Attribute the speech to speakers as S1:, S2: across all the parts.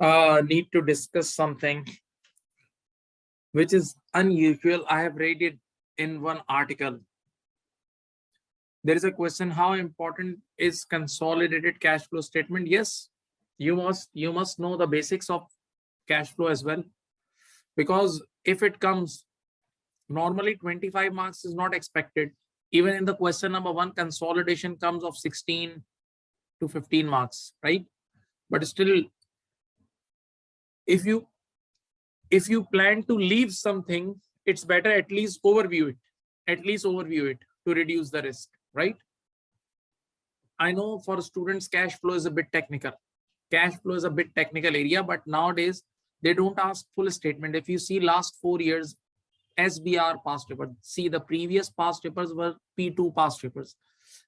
S1: need to discuss something which is unusual. I have read it in one article. There is a question: how important is consolidated cash flow statement? Yes, you must know the basics of cash flow as well, because if it comes, normally 25 marks is not expected. Even in the question number 1, consolidation comes of 16 to 15 marks, right? But still, if you plan to leave something, it's better at least overview it to reduce the risk, right? I know for students cash flow is a bit technical area, but nowadays they don't ask full statement. If you see last 4 years SBR past paper, see the previous past papers were P2 past papers,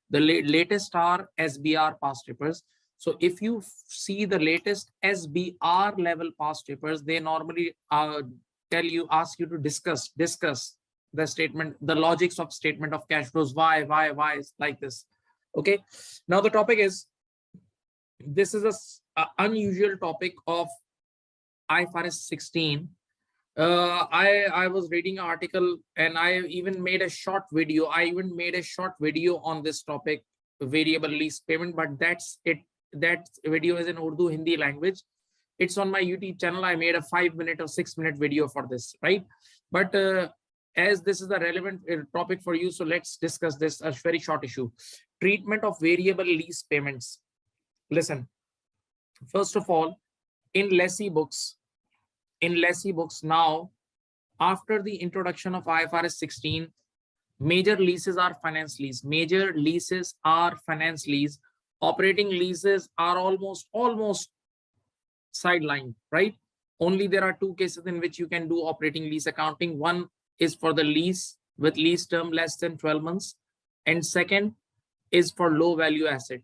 S1: the latest are SBR past papers. So if you see the latest SBR level past papers, they normally ask you to discuss the statement, the logics of statement of cash flows. Why is like this? Okay, now the topic is, this is a unusual topic of IFRS 16. I was reading an article and I even made a short video. On this topic, variable lease payment, but that's it. That video is in Urdu Hindi language. It's on my YouTube channel. I made a 5-minute or 6-minute video for this, right? But as this is a relevant topic for you, so let's discuss this, a very short issue. Treatment of variable lease payments. Listen, first of all, in lessee books now, after the introduction of IFRS 16, major leases are finance lease. Operating leases are almost sidelined, right? Only there are 2 cases in which you can do operating lease accounting. One is for the lease with lease term less than 12 months, and second is for low value asset.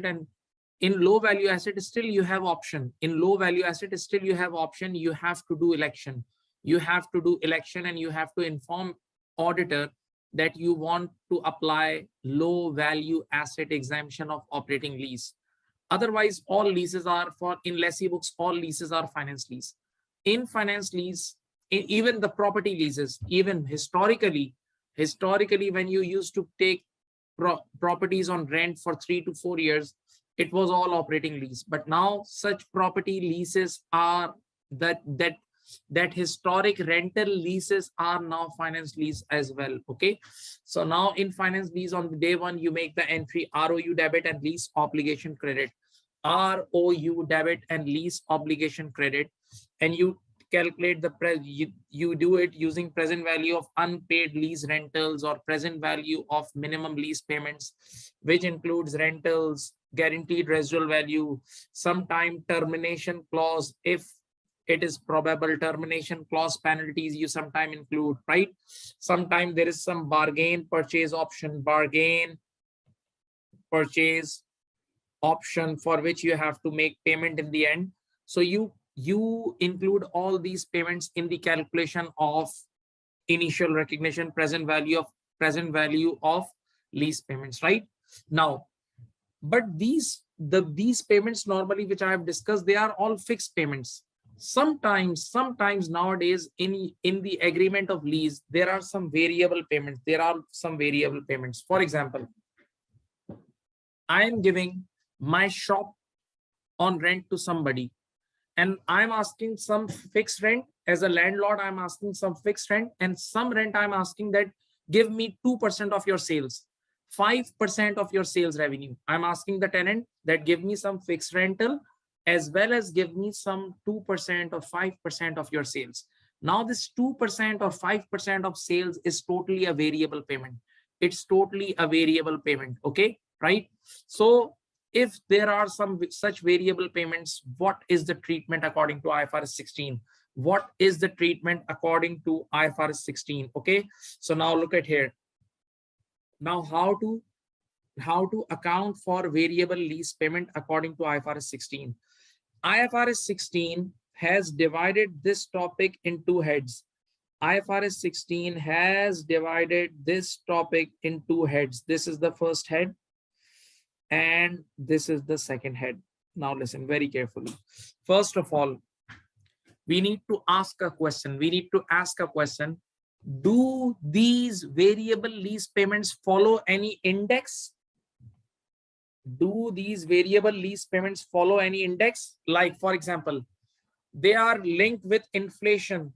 S1: And in low value asset still you have option. You have to do election. And you have to inform auditor that you want to apply low value asset exemption of operating lease. Otherwise, all leases are in lessee books, all leases are finance lease. In finance lease, even the property leases, even historically, when you used to take properties on rent for 3 to 4 years, it was all operating lease. But now such property leases are that historic rental leases are now finance lease as well. Okay, so now in finance lease, on day 1 you make the entry ROU debit and lease obligation credit, and you calculate the you do it using present value of unpaid lease rentals or present value of minimum lease payments, which includes rentals, guaranteed residual value, sometime termination clause. If it is probable, termination clause penalties you sometime include, right? Sometime there is some bargain purchase option for which you have to make payment in the end. So you include all these payments in the calculation of initial recognition, present value of lease payments, right? Now, but these payments normally, which I have discussed, they are all fixed payments. Sometimes nowadays in the agreement of lease, there are some variable payments. For example, I am giving my shop on rent to somebody, and I'm asking some fixed rent. As a landlord, I'm asking some fixed rent, and some rent I'm asking that give me 2% of your sales, 5% of your sales revenue. I'm asking the tenant that give me some fixed rental as well as give me some 2% or 5% of your sales. Now this 2% or 5% of sales is totally a variable payment. Okay, right? So if there are some such variable payments, what is the treatment according to IFRS 16? Okay, so now look at here. Now how to account for variable lease payment according to IFRS 16? IFRS 16 has divided this topic in 2 heads. IFRS 16 has divided this topic in 2 heads. This is the first head and this is the second head. Now listen very carefully. First of all, we need to ask a question. Do these variable lease payments follow any index? Do these variable lease payments follow any index? Like, for example, they are linked with inflation.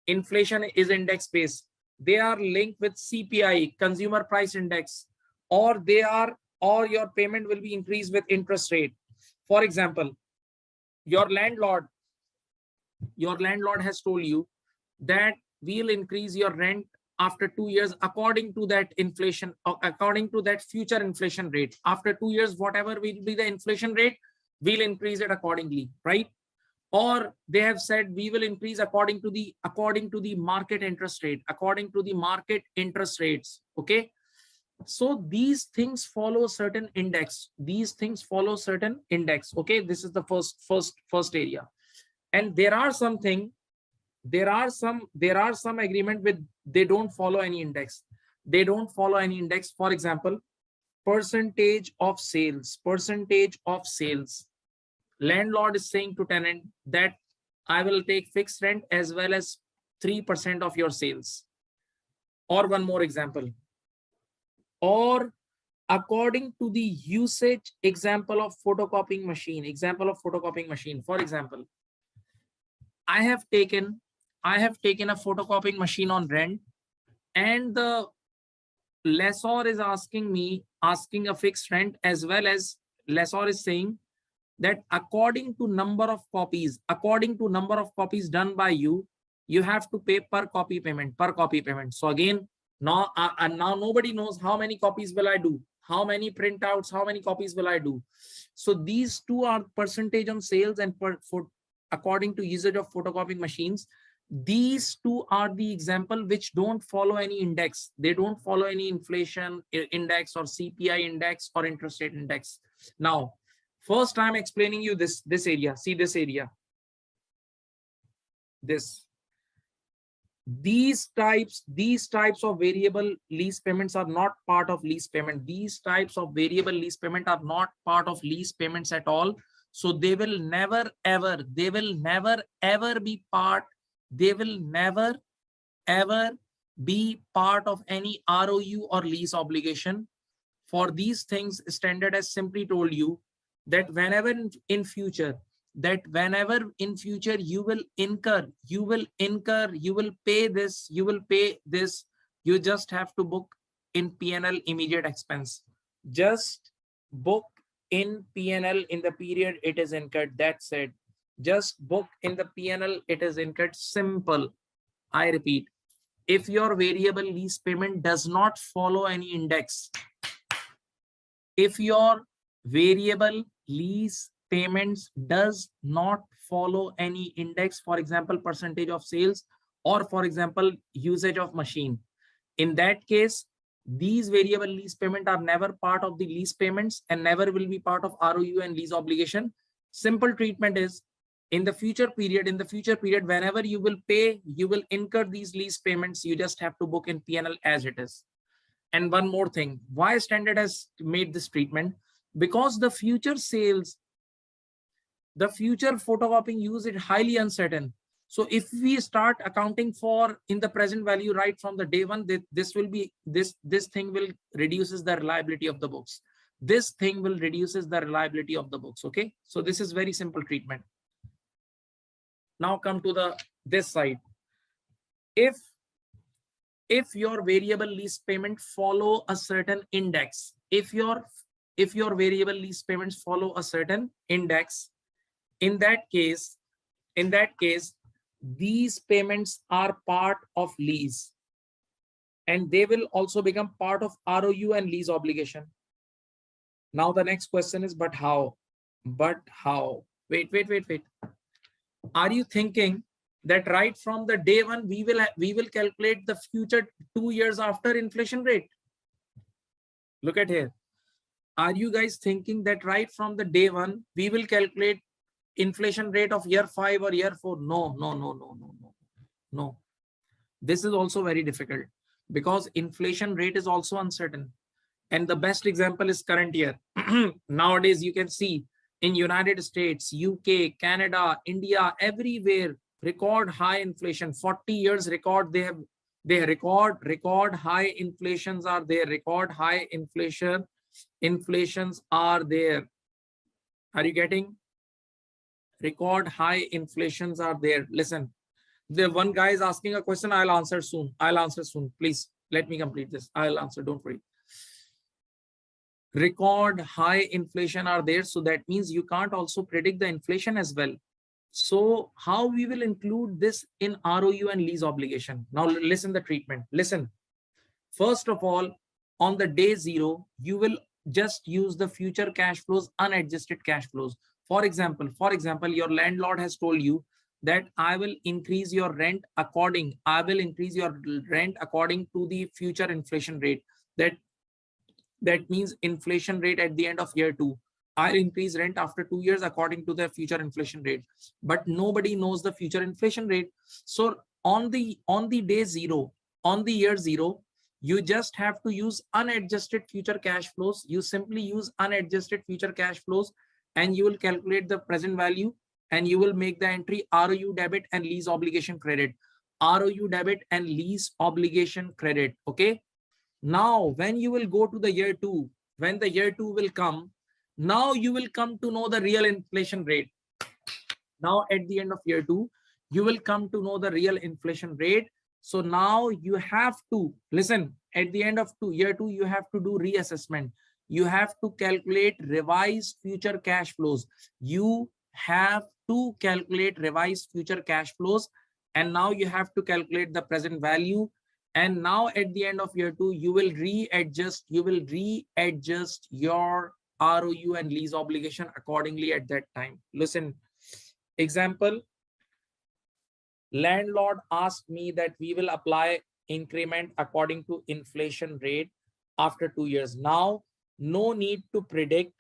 S1: Inflation is index based. They are linked with CPI, consumer price index, or your payment will be increased with interest rate. For example, your landlord has told you that we'll increase your rent after 2 years according to that inflation, or according to that future inflation rate. After 2 years, whatever will be the inflation rate, we'll increase it accordingly, right? Or they have said we will increase according to the market interest rate, according to the market interest rates. Okay, so these things follow certain index. Okay, this is the first area. And there are some agreement with they don't follow any index. For example, percentage of sales. Landlord is saying to tenant that I will take fixed rent as well as 3% of your sales. Or one more example, or according to the usage, example of photocopying machine. For example, I have taken a photocopying machine on rent, and the lessor is asking a fixed rent, as well as lessor is saying that according to number of copies done by you, you have to pay per copy payment. So again, now nobody knows how many copies will I do, how many printouts, how many copies will I do. So these two are percentage on sales and according to usage of photocopying machines. These two are the example which don't follow any index. They don't follow any inflation index or CPI index or interest rate index. Now, first I'm explaining you this area. See this area. These types of variable lease payments are not part of lease payment. These types of variable lease payment are not part of lease payments at all. So they will never ever be part of any ROU or lease obligation. For these things, standard has simply told you that whenever in future you will pay this, you just have to book in P&L immediate expense. Just book in P&L in the period it is incurred. That's it. Just book in the P&L it is incurred. Simple. I repeat, if your variable lease payment does not follow any index, if your variable lease payments does not follow any index, for example, percentage of sales, or for example, usage of machine, in that case, these variable lease payments are never part of the lease payments and never will be part of ROU and lease obligation. Simple treatment is, in the future period, whenever you will pay, you will incur these lease payments, you just have to book in P&L as it is. And one more thing, why standard has made this treatment? Because the future sales, the future photocopying use is highly uncertain. So if we start accounting for in the present value right from the day one, this thing will reduces the reliability of the books. Okay, so this is very simple treatment. Now come to this side. If your variable lease payment follow a certain index, if your variable lease payments follow a certain index, in that case, these payments are part of lease, and they will also become part of ROU and lease obligation. Now the next question is, but how? Wait. Are you thinking that right from the day one we will calculate the future 2 years after inflation rate? Look at here. Are you guys thinking that right from the day one we will calculate inflation rate of year 5 or year 4? No. This is also very difficult because inflation rate is also uncertain. And the best example is current year. Nowadays, you can see in United States, UK, Canada, India, everywhere, record high inflation. 40 years record they record high inflations are there. Record high inflations are there. Are you getting? Record high inflations are there. Listen, the one guy is asking a question. I'll answer soon. Please let me complete this. I'll answer. Don't worry. Record high inflation are there. So that means you can't also predict the inflation as well. So how we will include this in ROU and lease obligation? Now listen the treatment. Listen. First of all, on the day zero, you will just use the future cash flows, unadjusted cash flows. For example, your landlord has told you that I will increase your rent according to the future inflation rate. That means inflation rate at the end of year 2. I'll increase rent after 2 years according to the future inflation rate. But nobody knows the future inflation rate. So on the day zero, on the year 0, you just have to use unadjusted future cash flows. You simply use unadjusted future cash flows and you will calculate the present value and you will make the entry ROU debit and lease obligation credit. ROU debit and lease obligation credit. Okay. Now, when you will go to the year 2, when the year 2 will come, now you will come to know the real inflation rate. Now, at the end of year 2, you will come to know the real inflation rate. So now you have to listen, at the end of year 2, you have to do reassessment. You have to calculate revised future cash flows. You have to calculate revised future cash flows. And now you have to calculate the present value. And now at the end of year 2, you will readjust your ROU and lease obligation accordingly at that time. Listen, example, landlord asked me that we will apply increment according to inflation rate after 2 years. Now, no need to predict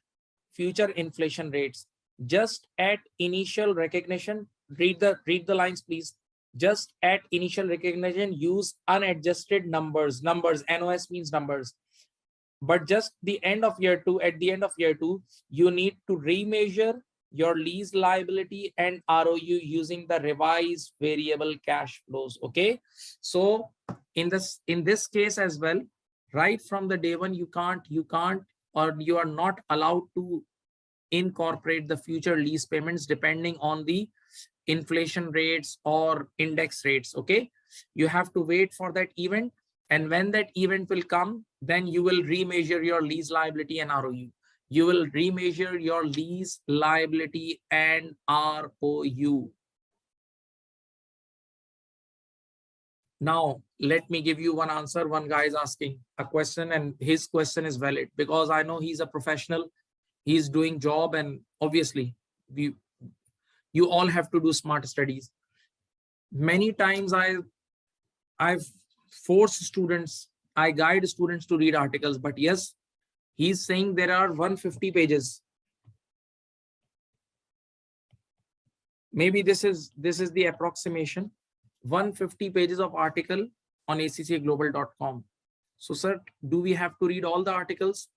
S1: future inflation rates. Just at initial recognition, read the lines, please. Just at initial recognition, use unadjusted numbers. NOS means numbers. But just the end of year 2, at the end of year 2, you need to remeasure your lease liability and ROU using the revised variable cash flows. Okay. So in this case as well, right from the day one, you can't, or you are not allowed to incorporate the future lease payments depending on the inflation rates or index rates. Okay. You have to wait for that event. And when that event will come, then you will remeasure your lease liability and ROU. You will remeasure your lease liability and ROU. Now, let me give you one answer. One guy is asking a question and his question is valid because I know he's a professional. He's doing job and obviously you all have to do smart studies. Many times I've forced students, I guide students to read articles, but yes, he's saying there are 150 pages. Maybe this is the approximation. 150 pages of article on accaglobal.com. So sir, do we have to read all the articles?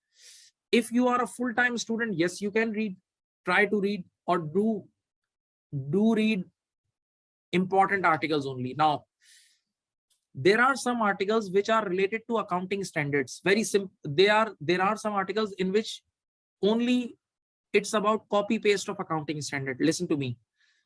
S1: If you are a full-time student, yes, you can read, try to read, or do read important articles only. Now, there are some articles which are related to accounting standards. Very simple. There are some articles in which only it's about copy paste of accounting standard. Listen to me.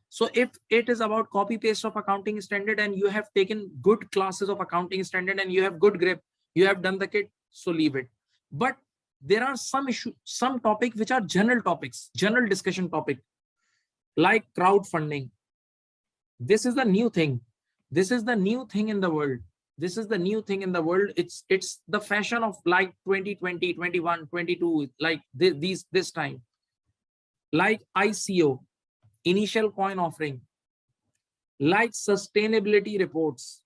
S1: So if it is about copy paste of accounting standard and you have taken good classes of accounting standard and you have good grip, you have done the kit, so leave it. But there are some topics which are general topics, general discussion topic, like crowdfunding. This is the new thing. This is the new thing in the world. This is the new thing in the world. It's the fashion of like 2020, 21, 22, like this time. Like ICO, initial coin offering, like sustainability reports,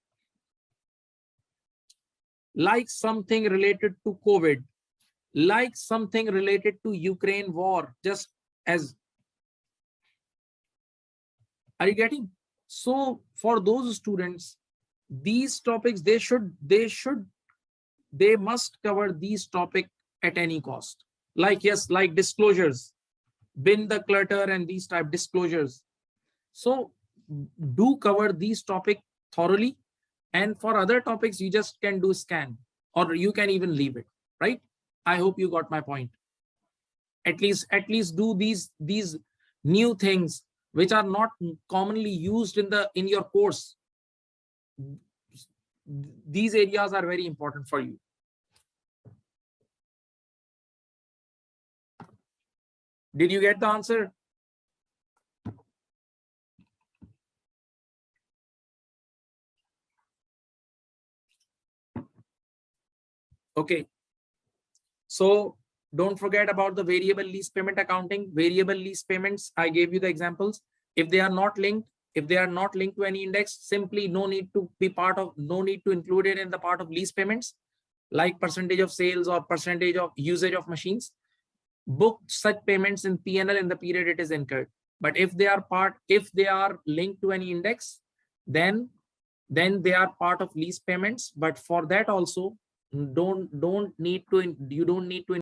S1: like something related to COVID, like something related to Ukraine war, just as, are you getting? So for those students, these topics, they must cover these topics at any cost. Like, yes, like disclosures. bin the clutter and these type disclosures. So do cover these topics thoroughly. And for other topics, you just can do scan, or you can even leave it, right? I hope you got my point. At least do these new things which are not commonly used in your course. These areas are very important for you. Did you get the answer? Okay. So don't forget about the variable lease payment accounting. Variable lease payments, I gave you the examples. If they are not linked, to any index, simply no need to include it in the part of lease payments, like percentage of sales or percentage of usage of machines. Book such payments in P&L in the period it is incurred. But if they are linked to any index, then they are part of lease payments. But for that also, you don't need to